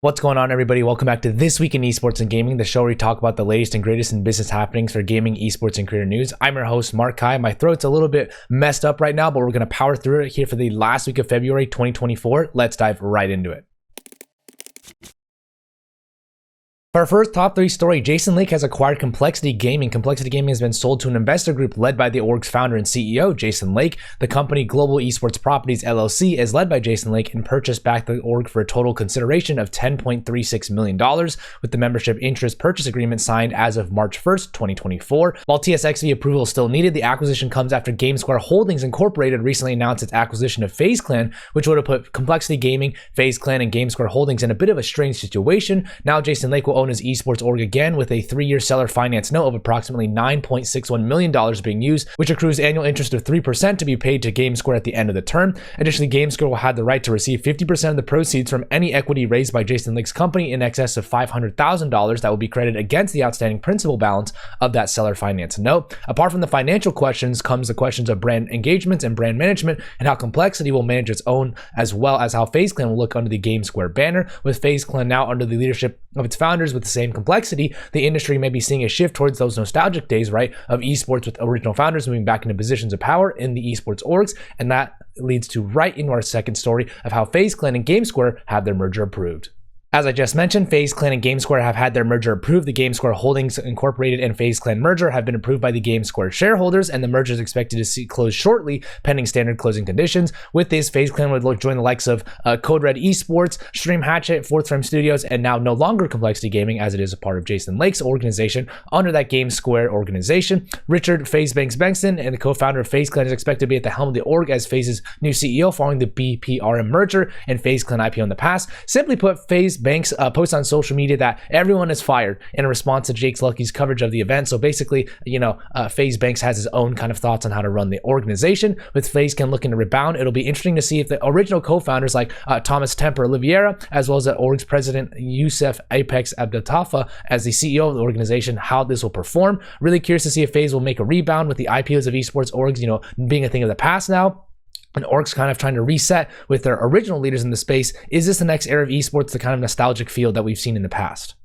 What's going on, everybody? Welcome back to This Week in Esports and Gaming, the show where we talk about the latest and greatest in business happenings for gaming, esports, and creator news. I'm your host, Mark Kai. My throat's a little bit messed up right now, but we're going to power through it here for the last week of February 2024. Let's dive right into it. For our first top 3 story, Jason Lake has acquired Complexity Gaming. Complexity Gaming has been sold to an investor group led by the org's founder and CEO, Jason Lake. The company, Global Esports Properties LLC, is led by Jason Lake and purchased back the org for a total consideration of $10.36 million, with the membership interest purchase agreement signed as of March 1st, 2024. While TSXV approval is still needed, the acquisition comes after GameSquare Holdings Incorporated recently announced its acquisition of FaZe Clan, which would have put Complexity Gaming, FaZe Clan, and GameSquare Holdings in a bit of a strange situation. Now Jason Lake will own his esports org again, with a 3-year seller finance note of approximately $9.61 million being used, which accrues annual interest of 3% to be paid to GameSquare at the end of the term. Additionally, GameSquare will have the right to receive 50% of the proceeds from any equity raised by Jason Lake's company in excess of $500,000 that will be credited against the outstanding principal balance of that seller finance note. Apart from the financial questions comes the questions of brand engagements and brand management, and how Complexity will manage its own, as well as how FaZe Clan will look under the GameSquare banner. With FaZe Clan now under the leadership of its founders with the same complexity, the industry may be seeing a shift towards those nostalgic days, right, of esports, with original founders moving back into positions of power in the esports orgs. And that leads to right into our second story of how FaZe Clan and GameSquare have their merger approved. As I just mentioned, FaZe Clan and GameSquare have had their merger approved. The GameSquare Holdings Incorporated and FaZe Clan merger have been approved by the GameSquare shareholders, and the merger is expected to see close shortly, pending standard closing conditions. With this, FaZe Clan would join the likes of 𝗠𝗿 𝗖𝗶, Stream Hatchet, Fourth Frame Studios, and now no longer Complexity Gaming, as it is a part of Jason Lake's organization under that GameSquare organization. Richard FaZe Banks Benson, and the co-founder of FaZe Clan, is expected to be at the helm of the org as FaZe's new CEO following the BPRM merger and FaZe Clan IPO in the past. Simply put, FaZe Banks posts on social media that everyone is fired in response to Jake's Lucky's coverage of the event. So basically, FaZe Banks has his own kind of thoughts on how to run the organization. With FaZe Clan looking to rebound, it'll be interesting to see if the original co-founders like Thomas Temper Oliveira, as well as the org's president Youssef Apex Abdeltafa as the CEO of the organization, how this will perform. Really curious to see if FaZe will make a rebound with the IPOs of esports orgs, being a thing of the past now. And orgs kind of trying to reset with their original leaders in the space. Is this the next era of esports, the kind of nostalgic field that we've seen in the past?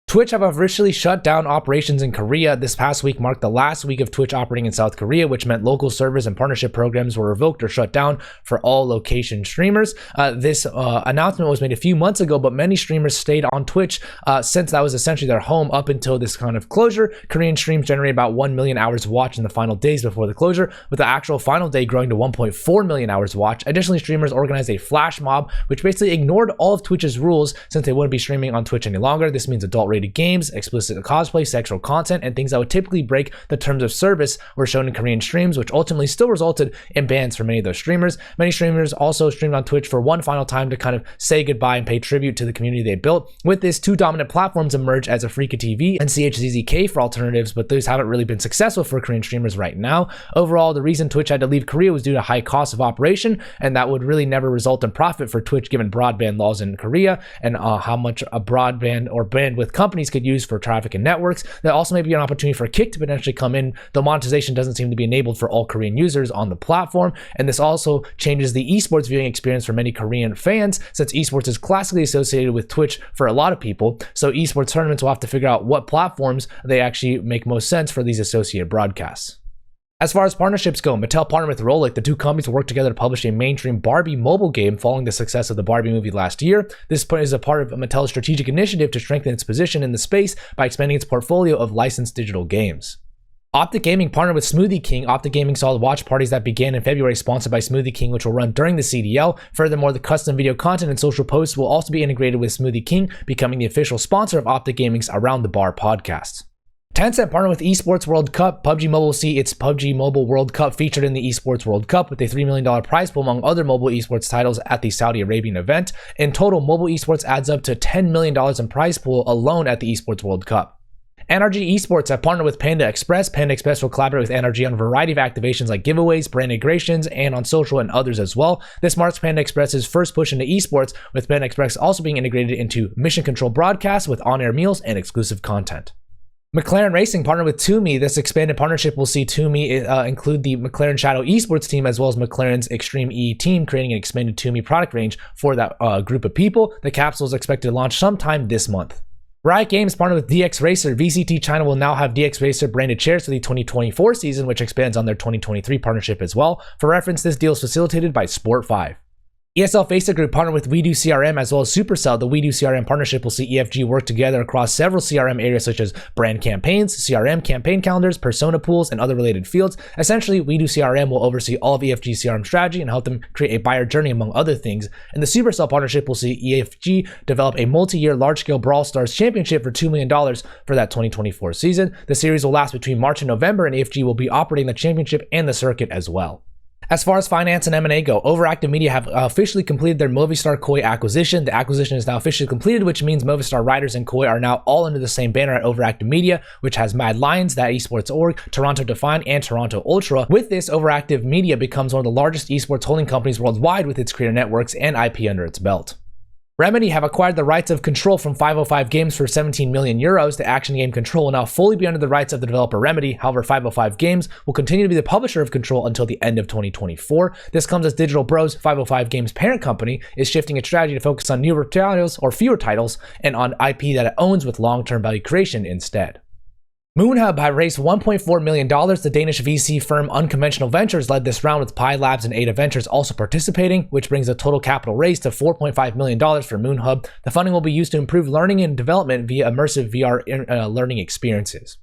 Twitch have officially shut down operations in Korea. This past week marked the last week of Twitch operating in South Korea, which meant local servers and partnership programs were revoked or shut down for all location streamers. This announcement was made a few months ago, but many streamers stayed on Twitch since that was essentially their home up until this kind of closure. Korean streams generated about 1 million hours watched in the final days before the closure, with the actual final day growing to 1.4 million hours watched. Additionally, streamers organized a flash mob, which basically ignored all of Twitch's rules since they wouldn't be streaming on Twitch any longer. This means adult-rated games, explicit cosplay, sexual content, and things that would typically break the terms of service were shown in Korean streams, which ultimately still resulted in bans for many of those streamers. Many streamers also streamed on Twitch for one final time to kind of say goodbye and pay tribute to the community they built. With this, 2 dominant platforms emerge as Afrika TV and CHZZK for alternatives, but those haven't really been successful for Korean streamers right now. Overall, the reason Twitch had to leave Korea was due to high cost of operation, and that would really never result in profit for Twitch given broadband laws in Korea and how much a broadband or bandwidth companies could use for traffic and networks. There also may be an opportunity for Kick to potentially come in, though monetization doesn't seem to be enabled for all Korean users on the platform. And this also changes the esports viewing experience for many Korean fans, since esports is classically associated with Twitch for a lot of people. So esports tournaments will have to figure out what platforms they actually make most sense for these associated broadcasts. As far as partnerships go, Mattel partnered with Rolik. The 2 companies will work together to publish a mainstream Barbie mobile game following the success of the Barbie movie last year. This is a part of Mattel's strategic initiative to strengthen its position in the space by expanding its portfolio of licensed digital games. Optic Gaming partnered with Smoothie King. Optic Gaming saw the watch parties that began in February sponsored by Smoothie King, which will run during the CDL. Furthermore, the custom video content and social posts will also be integrated with Smoothie King, becoming the official sponsor of Optic Gaming's Around the Bar podcast. Tencent partnered with Esports World Cup. PUBG Mobile will see its PUBG Mobile World Cup featured in the Esports World Cup with a $3 million prize pool among other mobile esports titles at the Saudi Arabian event. In total, mobile esports adds up to $10 million in prize pool alone at the Esports World Cup. NRG Esports have partnered with Panda Express. Panda Express will collaborate with NRG on a variety of activations like giveaways, brand integrations, and on social and others as well. This marks Panda Express's first push into esports, with Panda Express also being integrated into mission control broadcasts with on-air meals and exclusive content. McLaren Racing partnered with 𝗠𝗿. This expanded partnership will see 𝗠𝗿 include the McLaren Shadow Esports team as well as McLaren's Extreme E team, creating an expanded 𝗠𝗿 product range for that group of people. The capsule is expected to launch sometime this month. Riot Games partnered with DX Racer. VCT China will now have DX Racer branded chairs for the 2024 season, which expands on their 2023 partnership as well. For reference, this deal is facilitated by Sport5. ESL FaZe Group partnered with WeDo CRM as well as Supercell. The WeDo CRM partnership will see EFG work together across several CRM areas such as brand campaigns, CRM campaign calendars, persona pools, and other related fields. Essentially, WeDo CRM will oversee all of EFG's CRM strategy and help them create a buyer journey among other things. And the Supercell partnership will see EFG develop a multi-year large-scale Brawl Stars championship for $2 million for that 2024 season. The series will last between March and November, and EFG will be operating the championship and the circuit as well. As far as finance and M&A go, Overactive Media have officially completed their Movistar KOI acquisition. The acquisition is now officially completed, which means Movistar Riders and KOI are now all under the same banner at Overactive Media, which has Mad Lions, That Esports Org, Toronto Define, and Toronto Ultra. With this, Overactive Media becomes one of the largest esports holding companies worldwide with its creator networks and IP under its belt. Remedy have acquired the rights of Control from 505 Games for 17 million euros. The action game Control will now fully be under the rights of the developer Remedy. However, 505 Games will continue to be the publisher of Control until the end of 2024. This comes as Digital Bros, 505 Games' parent company, is shifting its strategy to focus on newer titles or fewer titles and on IP that it owns with long-term value creation instead. 𝗠𝗿𝗶 have raised $1.4 million. The Danish VC firm Unconventional Ventures led this round with Pi Labs and Ada Ventures also participating, which brings the total capital raised to $4.5 million for 𝗠𝗿𝗶. The funding will be used to improve learning and development via immersive VR learning experiences.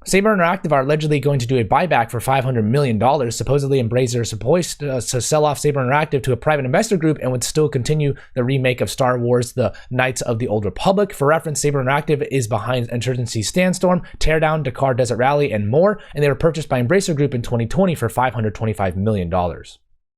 Saber Interactive are allegedly going to do a buyback for $500 million. Supposedly, Embracer is supposed to sell off Saber Interactive to a private investor group and would still continue the remake of Star Wars: The Knights of the Old Republic. For reference, Saber Interactive is behind Insurgency Sandstorm, Teardown, Dakar Desert Rally, and more, and they were purchased by Embracer Group in 2020 for $525 million.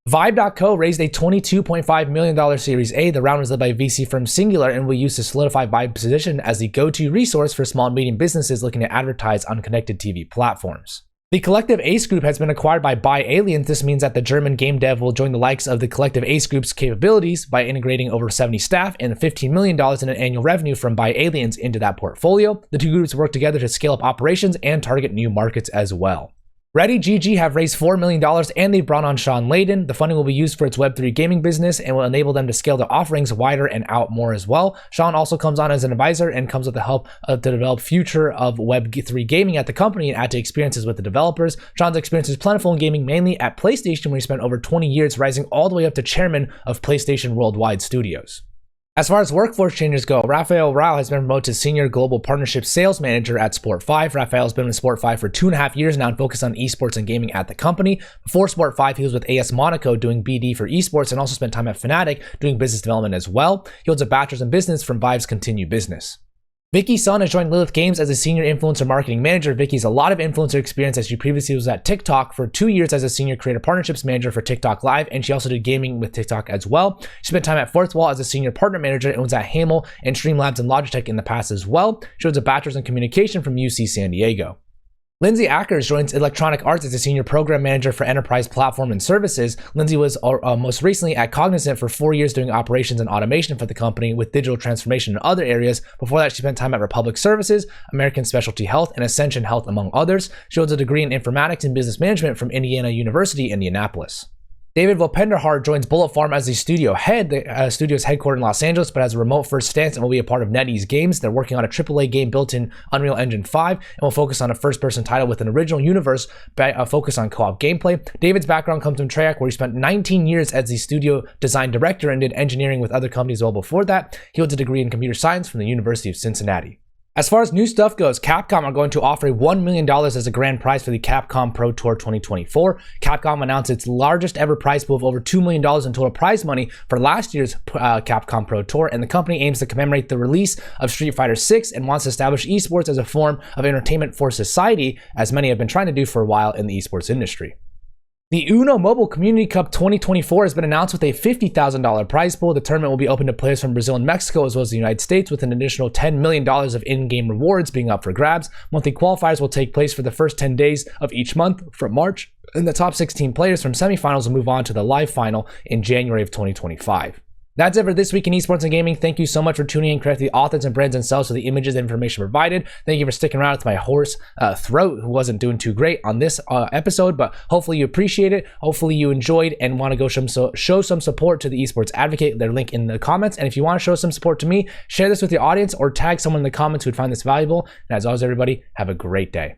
Vibe.co raised a $22.5 million Series A. The round was led by VC firm Singular and will use to solidify Vibe's position as the go-to resource for small and medium businesses looking to advertise on connected TV platforms. The Collective Ace Group has been acquired by 𝗠𝗿𝗄. This means that the German game dev will join the likes of the Collective Ace Group's capabilities by integrating over 70 staff and $15 million in an annual revenue from 𝗠𝗿𝗄 into that portfolio. The two groups work together to scale up operations and target new markets as well. Ready GG have raised $4 million and they've brought on Sean Layden. The funding will be used for its Web3 gaming business and will enable them to scale their offerings wider and out more as well. Sean also comes on as an advisor and comes with the help to develop future of Web3 gaming at the company and add to experiences with the developers. Sean's experience is plentiful in gaming, mainly at PlayStation, where he spent over 20 years, rising all the way up to chairman of PlayStation Worldwide Studios. As far as workforce changes go, Rafael Rao has been promoted to Senior Global Partnership Sales Manager at Sport5. Rafael has been with Sport5 for 2.5 years now and focused on esports and gaming at the company. Before Sport5, he was with AS Monaco doing BD for esports and also spent time at Fnatic doing business development as well. He holds a bachelor's in business from Vive's Continue Business. Vicky Sun has joined Lilith Games as a senior influencer marketing manager. Vicky has a lot of influencer experience as she previously was at TikTok for 2 years as a senior creator partnerships manager for TikTok Live, and she also did gaming with TikTok as well. She spent time at Fourth Wall as a senior partner manager and was at Hamel and Streamlabs and Logitech in the past as well. She holds a bachelor's in communication from UC San Diego. Lindsay Ackers joins Electronic Arts as a senior program manager for enterprise platform and services. Lindsay was most recently at Cognizant for 4 years doing operations and automation for the company with digital transformation in other areas. Before that, she spent time at Republic Services, American Specialty Health, and Ascension Health, among others. She holds a degree in informatics and business management from Indiana University, Indianapolis. David Vopenderhar joins Bullet Farm as the studio head. The studio is headquartered in Los Angeles, but has a remote first stance and will be a part of NetEase Games. They're working on a AAA game built in Unreal Engine 5 and will focus on a first-person title with an original universe, focus on co-op gameplay. David's background comes from Treyarch, where he spent 19 years as the studio design director and did engineering with other companies well before that. He holds a degree in computer science from the University of Cincinnati. As far as new stuff goes, Capcom are going to offer $1 million as a grand prize for the Capcom Pro Tour 2024. Capcom announced its largest ever prize pool of over $2 million in total prize money for last year's Capcom Pro Tour, and the company aims to commemorate the release of Street Fighter VI and wants to establish esports as a form of entertainment for society, as many have been trying to do for a while in the esports industry. The UNO Mobile Community Cup 2024 has been announced with a $50,000 prize pool. The tournament will be open to players from Brazil and Mexico as well as the United States, with an additional $10 million of in-game rewards being up for grabs. Monthly qualifiers will take place for the first 10 days of each month from March, and the top 16 players from semifinals will move on to the live final in January of 2025. That's it for this week in esports and gaming. Thank you so much for tuning in. Correct the authors and brands themselves for the images and information provided. Thank you for sticking around with my hoarse throat, who wasn't doing too great on this episode, but hopefully you appreciate it. Hopefully you enjoyed and want to go show some support to the Esports Advocate. Their link in the comments. And if you want to show some support to me, share this with your audience or tag someone in the comments who would find this valuable. And as always, everybody, have a great day.